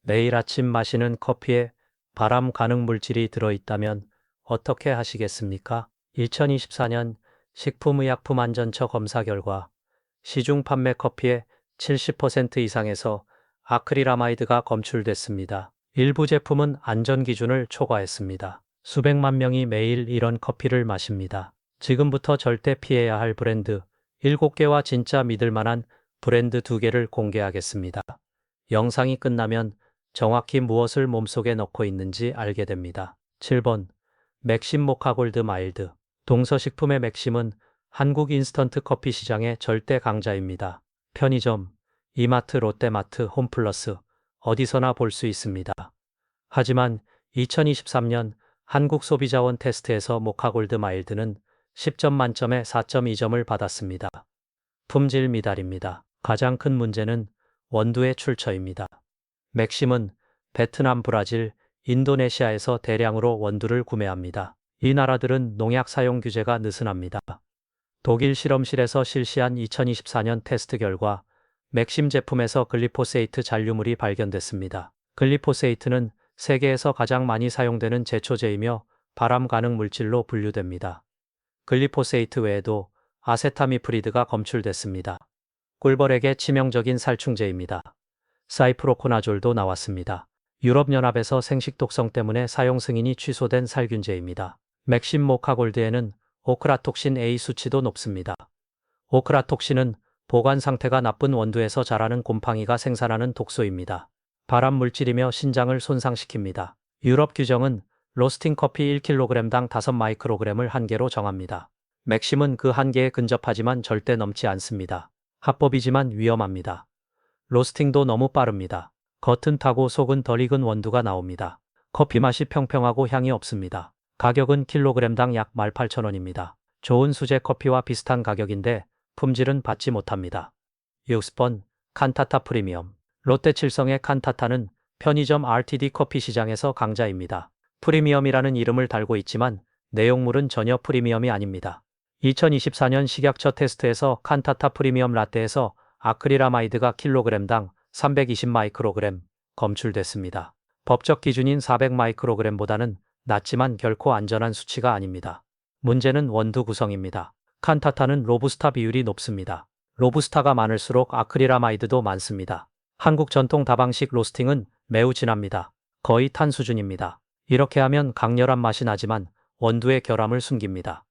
매일 아침 마시는 커피에 발암 가능 물질이 들어있다면 어떻게 하시겠습니까? 2024년 식품의약품안전처 검사 결과 시중 판매 커피의 70% 이상에서 아크릴아마이드가 검출됐습니다. 일부 제품은 안전 기준을 초과했습니다. 수백만 명이 매일 이런 커피를 마십니다. 지금부터 절대 피해야 할 브랜드 7개와 진짜 믿을 만한 브랜드 2개를 공개하겠습니다. 영상이 끝나면 정확히 무엇을 몸속에 넣고 있는지 알게 됩니다. 7번 맥심 모카골드 마일드. 동서식품의 맥심은 한국 인스턴트 커피 시장의 절대 강자입니다. 편의점, 이마트, 롯데마트, 홈플러스 어디서나 볼 수 있습니다. 하지만 2023년 한국 소비자원 테스트에서 모카골드 마일드는 10점 만점에 4.2점을 받았습니다. 품질 미달입니다. 가장 큰 문제는 원두의 출처입니다. 맥심은 베트남, 브라질, 인도네시아에서 대량으로 원두를 구매합니다. 이 나라들은 농약 사용 규제가 느슨합니다. 독일 실험실에서 실시한 2024년 테스트 결과 맥심 제품에서 글리포세이트 잔류물이 발견됐습니다. 글리포세이트는 세계에서 가장 많이 사용되는 제초제이며 발암 가능 물질로 분류됩니다. 글리포세이트 외에도 아세타미프리드가 검출됐습니다. 꿀벌에게 치명적인 살충제입니다. 사이프로코나졸도 나왔습니다. 유럽연합에서 생식독성 때문에 사용 승인이 취소된 살균제입니다. 맥심 모카골드에는 오크라톡신 A 수치도 높습니다. 오크라톡신은 보관 상태가 나쁜 원두에서 자라는 곰팡이가 생산하는 독소입니다. 발암 물질이며 신장을 손상시킵니다. 유럽 규정은 로스팅 커피 1kg당 5마이크로그램을 한계로 정합니다. 맥심은 그 한계에 근접하지만 절대 넘지 않습니다. 합법이지만 위험합니다. 로스팅도 너무 빠릅니다. 겉은 타고 속은 덜 익은 원두가 나옵니다. 커피 맛이 평평하고 향이 없습니다. 가격은 킬로그램당 약 18,000원입니다. 좋은 수제 커피와 비슷한 가격인데 품질은 받지 못합니다. 6번 칸타타 프리미엄. 롯데 칠성의 칸타타는 편의점 RTD 커피 시장에서 강자입니다. 프리미엄이라는 이름을 달고 있지만 내용물은 전혀 프리미엄이 아닙니다. 2024년 식약처 테스트에서 칸타타 프리미엄 라떼에서 아크릴아마이드가 킬로그램당 320 마이크로그램 검출됐습니다. 법적 기준인 400 마이크로그램보다는 낮지만 결코 안전한 수치가 아닙니다. 문제는 원두 구성입니다. 칸타타는 로부스타 비율이 높습니다. 로부스타가 많을수록 아크릴아마이드도 많습니다. 한국 전통 다방식 로스팅은 매우 진합니다. 거의 탄 수준입니다. 이렇게 하면 강렬한 맛이 나지만 원두의 결함을 숨깁니다.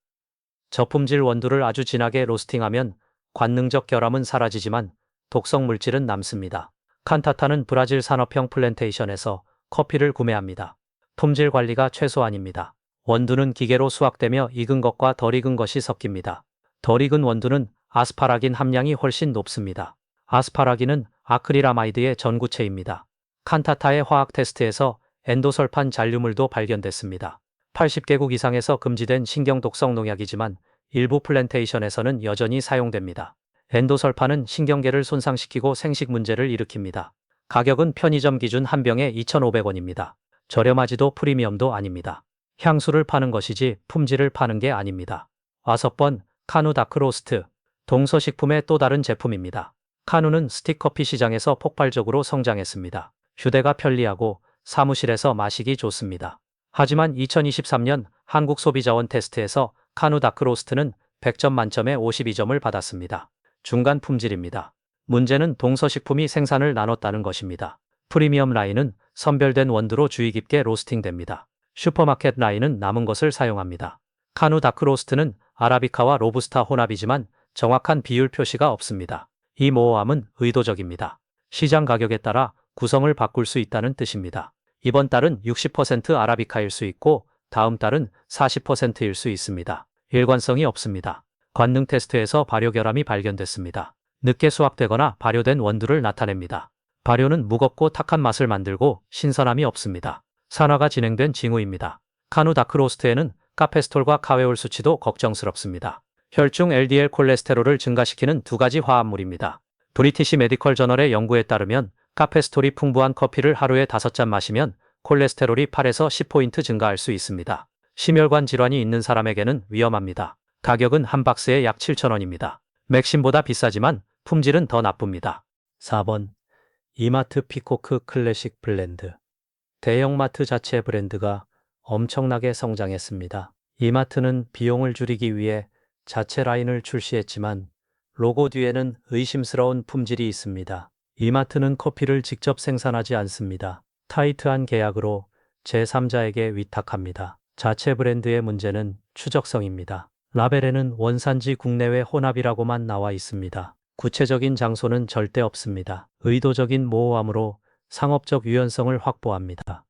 저품질 원두를 아주 진하게 로스팅하면 관능적 결함은 사라지지만 독성 물질은 남습니다. 칸타타는 브라질 산업형 플랜테이션에서 커피를 구매합니다. 품질 관리가 최소한입니다. 원두는 기계로 수확되며 익은 것과 덜 익은 것이 섞입니다. 덜 익은 원두는 아스파라긴 함량이 훨씬 높습니다. 아스파라긴은 아크릴아마이드의 전구체입니다. 칸타타의 화학 테스트에서 엔도설판 잔류물도 발견됐습니다. 80개국 이상에서 금지된 신경독성 농약이지만 일부 플랜테이션에서는 여전히 사용됩니다. 엔도설판은 신경계를 손상시키고 생식 문제를 일으킵니다. 가격은 편의점 기준 한 병에 2,500원입니다. 저렴하지도 프리미엄도 아닙니다. 향수를 파는 것이지 품질을 파는 게 아닙니다. 5번 카누 다크로스트. 동서식품의 또 다른 제품입니다. 카누는 스틱커피 시장에서 폭발적으로 성장했습니다. 휴대가 편리하고 사무실에서 마시기 좋습니다. 하지만 2023년 한국 소비자원 테스트에서 카누 다크로스트는 100점 만점에 52점을 받았습니다. 중간 품질입니다. 문제는 동서식품이 생산을 나눴다는 것입니다. 프리미엄 라인은 선별된 원두로 주의 깊게 로스팅됩니다. 슈퍼마켓 라인은 남은 것을 사용합니다. 카누 다크로스트는 아라비카와 로부스타 혼합이지만 정확한 비율 표시가 없습니다. 이 모호함은 의도적입니다. 시장 가격에 따라 구성을 바꿀 수 있다는 뜻입니다. 이번 달은 60% 아라비카일 수 있고 다음 달은 40%일 수 있습니다. 일관성이 없습니다. 관능 테스트에서 발효 결함이 발견됐습니다. 늦게 수확되거나 발효된 원두를 나타냅니다. 발효는 무겁고 탁한 맛을 만들고 신선함이 없습니다. 산화가 진행된 징후입니다. 카누 다크로스트에는 카페스톨과 카웨올 수치도 걱정스럽습니다. 혈중 LDL 콜레스테롤을 증가시키는 두 가지 화합물입니다. 브리티시 메디컬 저널의 연구에 따르면 카페스톨이 풍부한 커피를 하루에 5잔 마시면 콜레스테롤이 8에서 10포인트 증가할 수 있습니다. 심혈관 질환이 있는 사람에게는 위험합니다. 가격은 한 박스에 약 7,000원입니다. 맥심보다 비싸지만 품질은 더 나쁩니다. 4번 이마트 피코크 클래식 블렌드. 대형마트 자체 브랜드가 엄청나게 성장했습니다. 이마트는 비용을 줄이기 위해 자체 라인을 출시했지만 로고 뒤에는 의심스러운 품질이 있습니다. 이마트는 커피를 직접 생산하지 않습니다. 타이트한 계약으로 제3자에게 위탁합니다. 자체 브랜드의 문제는 추적성입니다. 라벨에는 원산지 국내외 혼합이라고만 나와 있습니다. 구체적인 장소는 절대 없습니다. 의도적인 모호함으로 상업적 유연성을 확보합니다.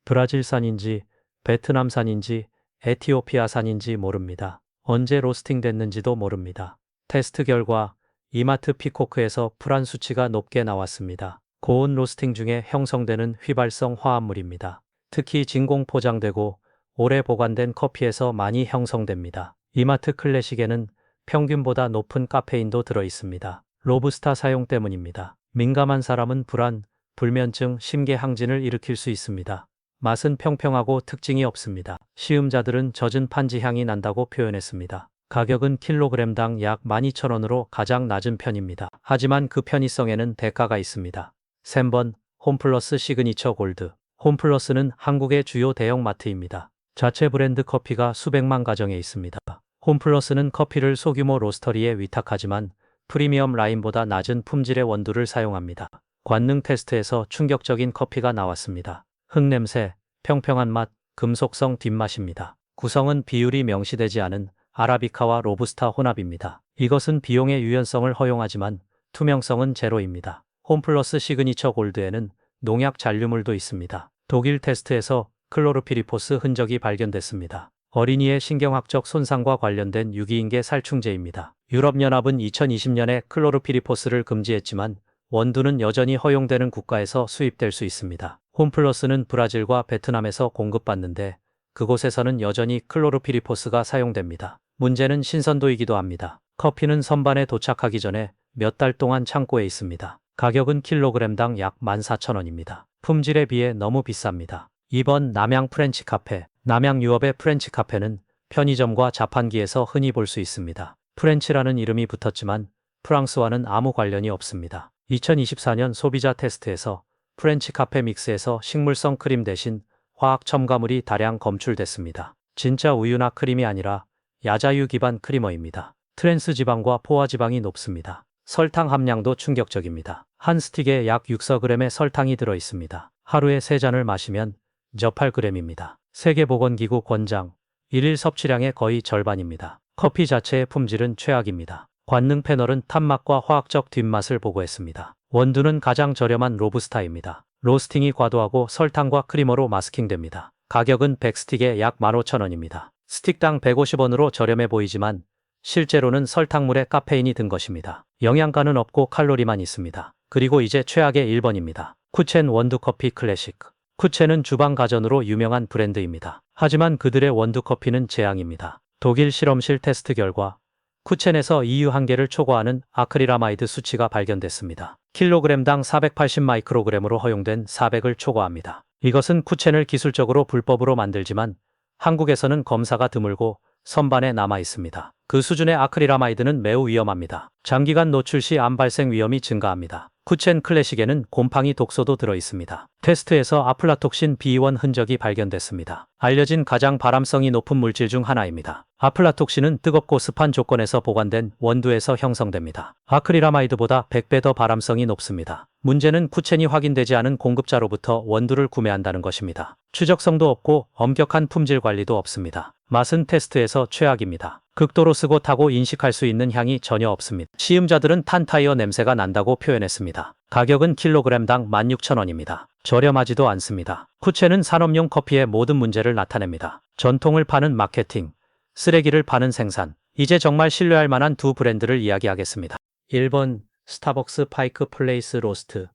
브라질산인지 베트남산인지 에티오피아산인지 모릅니다. 언제 로스팅 됐는지도 모릅니다. 테스트 결과 이마트 피코크에서 프란 수치가 높게 나왔습니다. 고온 로스팅 중에 형성되는 휘발성 화합물입니다. 특히 진공 포장되고 오래 보관된 커피에서 많이 형성됩니다. 이마트 클래식에는 평균보다 높은 카페인도 들어 있습니다. 로부스타 사용 때문입니다. 민감한 사람은 불안, 불면증, 심계항진을 일으킬 수 있습니다. 맛은 평평하고 특징이 없습니다. 시음자들은 젖은 판지 향이 난다고 표현했습니다. 가격은 킬로그램당 약 12,000원으로 가장 낮은 편입니다. 하지만 그 편의성에는 대가가 있습니다. 3번 홈플러스 시그니처 골드. 홈플러스는 한국의 주요 대형마트입니다. 자체 브랜드 커피가 수백만 가정에 있습니다. 홈플러스는 커피를 소규모 로스터리에 위탁하지만 프리미엄 라인보다 낮은 품질의 원두를 사용합니다. 관능 테스트에서 충격적인 커피가 나왔습니다. 흙냄새, 평평한 맛, 금속성 뒷맛입니다. 구성은 비율이 명시되지 않은 아라비카와 로부스타 혼합입니다. 이것은 비용의 유연성을 허용하지만 투명성은 제로입니다. 홈플러스 시그니처 골드에는 농약 잔류물도 있습니다. 독일 테스트에서 클로르피리포스 흔적이 발견됐습니다. 어린이의 신경학적 손상과 관련된 유기인계 살충제입니다. 유럽연합은 2020년에 클로르피리포스를 금지했지만 원두는 여전히 허용되는 국가에서 수입될 수 있습니다. 홈플러스는 브라질과 베트남에서 공급받는데 그곳에서는 여전히 클로르피리포스가 사용됩니다. 문제는 신선도이기도 합니다. 커피는 선반에 도착하기 전에 몇 달 동안 창고에 있습니다. 가격은 킬로그램당 약 14,000원입니다. 품질에 비해 너무 비쌉니다. 2번 남양 프렌치 카페. 남양 유업의 프렌치 카페는 편의점과 자판기에서 흔히 볼 수 있습니다. 프렌치라는 이름이 붙었지만 프랑스와는 아무 관련이 없습니다. 2024년 소비자 테스트에서 프렌치 카페 믹스에서 식물성 크림 대신 화학 첨가물이 다량 검출됐습니다. 진짜 우유나 크림이 아니라 야자유 기반 크리머입니다. 트랜스 지방과 포화 지방이 높습니다. 설탕 함량도 충격적입니다. 한 스틱에 약 600g의 설탕이 들어 있습니다. 하루에 3잔을 마시면 8g입니다. 세계보건기구 권장, 1일 섭취량의 거의 절반입니다. 커피 자체의 품질은 최악입니다. 관능 패널은 탄맛과 화학적 뒷맛을 보고했습니다. 원두는 가장 저렴한 로부스타입니다. 로스팅이 과도하고 설탕과 크리머로 마스킹됩니다. 가격은 100스틱에 약 15,000원입니다. 스틱당 150원으로 저렴해 보이지만 실제로는 설탕물에 카페인이 든 것입니다. 영양가는 없고 칼로리만 있습니다. 그리고 이제 최악의 1번입니다. 쿠첸 원두커피 클래식. 쿠첸은 주방 가전으로 유명한 브랜드입니다. 하지만 그들의 원두커피는 재앙입니다. 독일 실험실 테스트 결과 쿠첸에서 EU 한계를 초과하는 아크릴아마이드 수치가 발견됐습니다. 킬로그램당 480 마이크로그램으로 허용된 400을 초과합니다. 이것은 쿠첸을 기술적으로 불법으로 만들지만 한국에서는 검사가 드물고 선반에 남아 있습니다. 그 수준의 아크릴아마이드는 매우 위험합니다. 장기간 노출 시 암 발생 위험이 증가합니다. 쿠첸 클래식에는 곰팡이 독소도 들어 있습니다. 테스트에서 아플라톡신 B1 흔적이 발견됐습니다. 알려진 가장 발암성이 높은 물질 중 하나입니다. 아플라톡신은 뜨겁고 습한 조건에서 보관된 원두에서 형성됩니다. 아크릴아마이드보다 100배 더 발암성이 높습니다. 문제는 쿠첸이 확인되지 않은 공급자로부터 원두를 구매한다는 것입니다. 추적성도 없고 엄격한 품질 관리도 없습니다. 맛은 테스트에서 최악입니다. 극도로 쓰고 타고 인식할 수 있는 향이 전혀 없습니다. 시음자들은 탄 타이어 냄새가 난다고 표현했습니다. 가격은 킬로그램당 16,000원입니다. 저렴하지도 않습니다. 쿠첸은 산업용 커피의 모든 문제를 나타냅니다. 전통을 파는 마케팅, 쓰레기를 파는 생산. 이제 정말 신뢰할 만한 두 브랜드를 이야기하겠습니다. 1번 스타벅스 파이크 플레이스 로스트.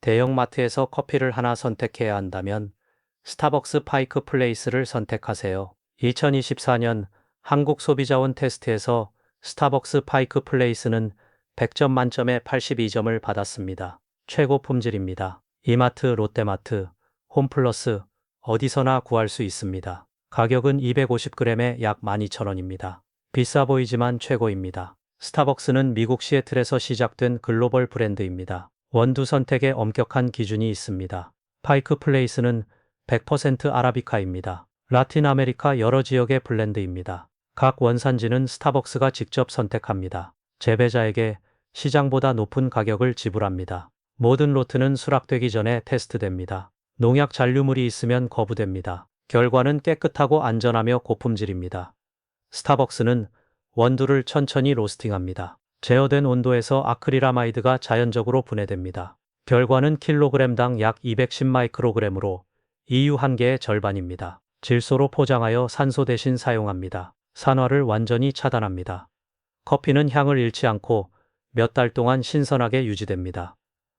대형마트에서 커피를 하나 선택해야 한다면 스타벅스 파이크 플레이스를 선택하세요. 2024년 한국소비자원 테스트에서 스타벅스 파이크 플레이스는 100점 만점에 82점을 받았습니다. 최고 품질입니다. 이마트, 롯데마트, 홈플러스 어디서나 구할 수 있습니다. 가격은 250g에 약 12,000원입니다. 비싸 보이지만 최고입니다. 스타벅스는 미국 시애틀에서 시작된 글로벌 브랜드입니다. 원두 선택에 엄격한 기준이 있습니다. 파이크 플레이스는 100% 아라비카입니다. 라틴 아메리카 여러 지역의 블렌드입니다. 각 원산지는 스타벅스가 직접 선택합니다. 재배자에게 시장보다 높은 가격을 지불합니다. 모든 로트는 수락되기 전에 테스트됩니다. 농약 잔류물이 있으면 거부됩니다. 결과는 깨끗하고 안전하며 고품질입니다. 스타벅스는 원두를 천천히 로스팅합니다. 제어된 온도에서 아크릴아마이드가 자연적으로 분해됩니다. 결과는 킬로그램당 약 210 마이크로그램으로 EU 한계의 절반입니다. 질소로 포장하여 산소 대신 사용합니다. 산화를 완전히 차단합니다. 커피는 향을 잃지 않고 몇 달 동안 신선하게 유지됩니다.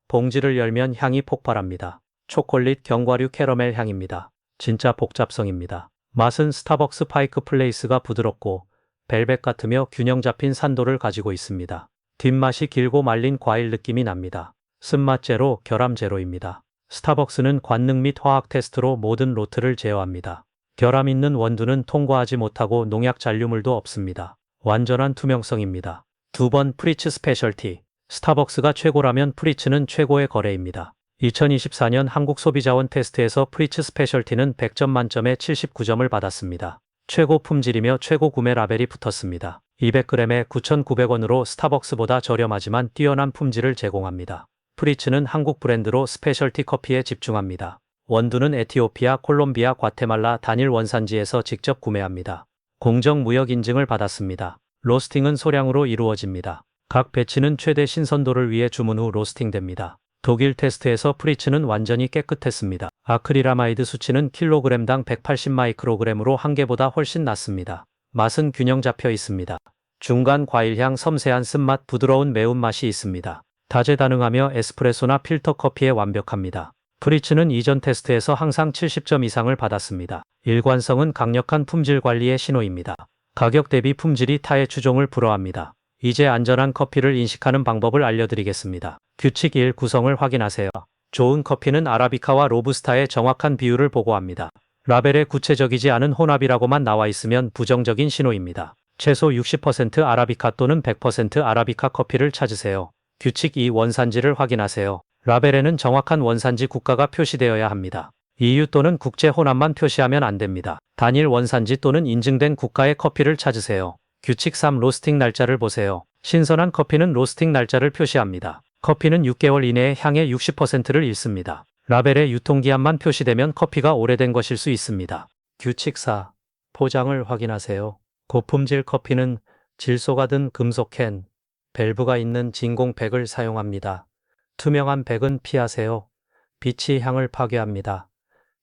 봉지를 열면 향이 폭발합니다. 초콜릿 견과류 캐러멜 향입니다. 진짜 복잡성입니다. 맛은 스타벅스 파이크 플레이스가 부드럽고 벨벳 같으며 균형 잡힌 산도를 가지고 있습니다. 뒷맛이 길고 말린 과일 느낌이 납니다. 쓴맛 제로, 결함 제로입니다. 스타벅스는 관능 및 화학 테스트로 모든 로트를 제어합니다. 결함 있는 원두는 통과하지 못하고 농약 잔류물도 없습니다. 완전한 투명성입니다. 2번 프리츠 스페셜티. 스타벅스가 최고라면 프리츠는 최고의 거래입니다. 2024년 한국소비자원 테스트에서 프리츠 스페셜티는 100점 만점에 79점을 받았습니다. 최고 품질이며 최고 구매 라벨이 붙었습니다. 200g에 9,900원으로 스타벅스보다 저렴하지만 뛰어난 품질을 제공합니다. 프리츠는 한국 브랜드로 스페셜티 커피에 집중합니다. 원두는 에티오피아, 콜롬비아, 과테말라 단일 원산지에서 직접 구매합니다. 공정 무역 인증을 받았습니다. 로스팅은 소량으로 이루어집니다. 각 배치는 최대 신선도를 위해 주문 후 로스팅됩니다. 독일 테스트에서 프리츠는 완전히 깨끗했습니다. 아크릴아마이드 수치는 킬로그램당 180 마이크로그램으로 한 개보다 훨씬 낮습니다. 맛은 균형 잡혀 있습니다. 중간 과일향, 섬세한 쓴맛, 부드러운 매운맛이 있습니다. 다재다능하며 에스프레소나 필터 커피에 완벽합니다. 프리츠는 이전 테스트에서 항상 70점 이상을 받았습니다. 일관성은 강력한 품질 관리의 신호입니다. 가격 대비 품질이 타의 추종을 불허합니다. 이제 안전한 커피를 인식하는 방법을 알려드리겠습니다. 규칙 1. 구성을 확인하세요. 좋은 커피는 아라비카와 로부스타의 정확한 비율을 보고합니다. 라벨에 구체적이지 않은 혼합이라고만 나와 있으면 부정적인 신호입니다. 최소 60% 아라비카 또는 100% 아라비카 커피를 찾으세요. 규칙 2. 원산지를 확인하세요. 라벨에는 정확한 원산지 국가가 표시되어야 합니다. EU 또는 국제 혼합만 표시하면 안 됩니다. 단일 원산지 또는 인증된 국가의 커피를 찾으세요. 규칙 3. 로스팅 날짜를 보세요. 신선한 커피는 로스팅 날짜를 표시합니다. 커피는 6개월 이내에 향의 60%를 잃습니다. 라벨에 유통기한만 표시되면 커피가 오래된 것일 수 있습니다. 규칙 4. 포장을 확인하세요. 고품질 커피는 질소가 든 금속 캔, 밸브가 있는 진공 백을 사용합니다. 투명한 백은 피하세요. 빛이 향을 파괴합니다.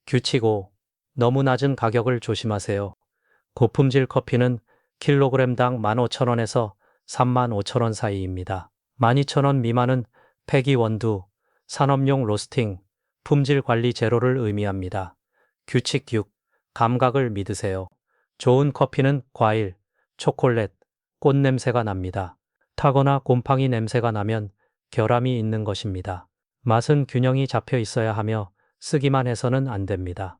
규칙 5. 너무 낮은 가격을 조심하세요. 고품질 커피는 킬로그램당 15,000원에서 35,000원 사이입니다. 12,000원 미만은 폐기 원두, 산업용 로스팅, 품질 관리 제로를 의미합니다. 규칙 6. 감각을 믿으세요. 좋은 커피는 과일, 초콜릿, 꽃 냄새가 납니다. 타거나 곰팡이 냄새가 나면 결함이 있는 것입니다. 맛은 균형이 잡혀 있어야 하며 쓰기만 해서는 안 됩니다.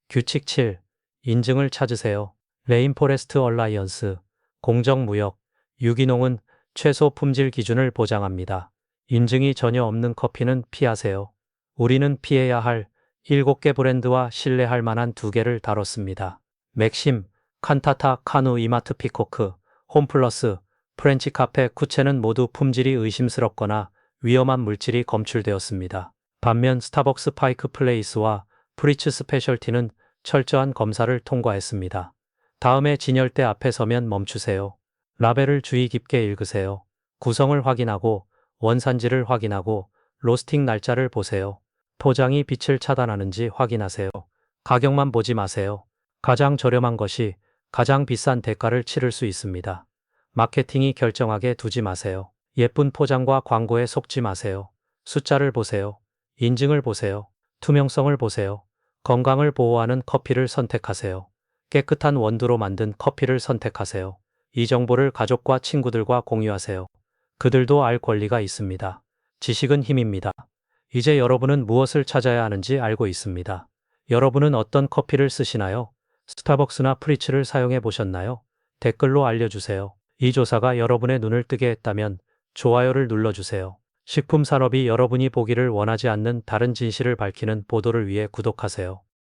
규칙 7. 인증을 찾으세요. 레인포레스트 얼라이언스, 공정무역, 유기농은 최소 품질 기준을 보장합니다. 인증이 전혀 없는 커피는 피하세요. 우리는 피해야 할 7개 브랜드와 신뢰할 만한 2개를 다뤘습니다. 맥심, 칸타타, 카누, 이마트 피코크, 홈플러스, 프렌치 카페, 쿠체는 모두 품질이 의심스럽거나 위험한 물질이 검출되었습니다. 반면 스타벅스 파이크 플레이스와 프리츠 스페셜티는 철저한 검사를 통과했습니다. 다음에 진열대 앞에 서면 멈추세요. 라벨을 주의 깊게 읽으세요. 구성을 확인하고 원산지를 확인하고 로스팅 날짜를 보세요. 포장이 빛을 차단하는지 확인하세요. 가격만 보지 마세요. 가장 저렴한 것이 가장 비싼 대가를 치를 수 있습니다. 마케팅이 결정하게 두지 마세요. 예쁜 포장과 광고에 속지 마세요. 숫자를 보세요. 인증을 보세요. 투명성을 보세요. 건강을 보호하는 커피를 선택하세요. 깨끗한 원두로 만든 커피를 선택하세요. 이 정보를 가족과 친구들과 공유하세요. 그들도 알 권리가 있습니다. 지식은 힘입니다. 이제 여러분은 무엇을 찾아야 하는지 알고 있습니다. 여러분은 어떤 커피를 쓰시나요? 스타벅스나 프리츠를 사용해 보셨나요? 댓글로 알려주세요. 이 조사가 여러분의 눈을 뜨게 했다면 좋아요를 눌러주세요. 식품 산업이 여러분이 보기를 원하지 않는 다른 진실을 밝히는 보도를 위해 구독하세요.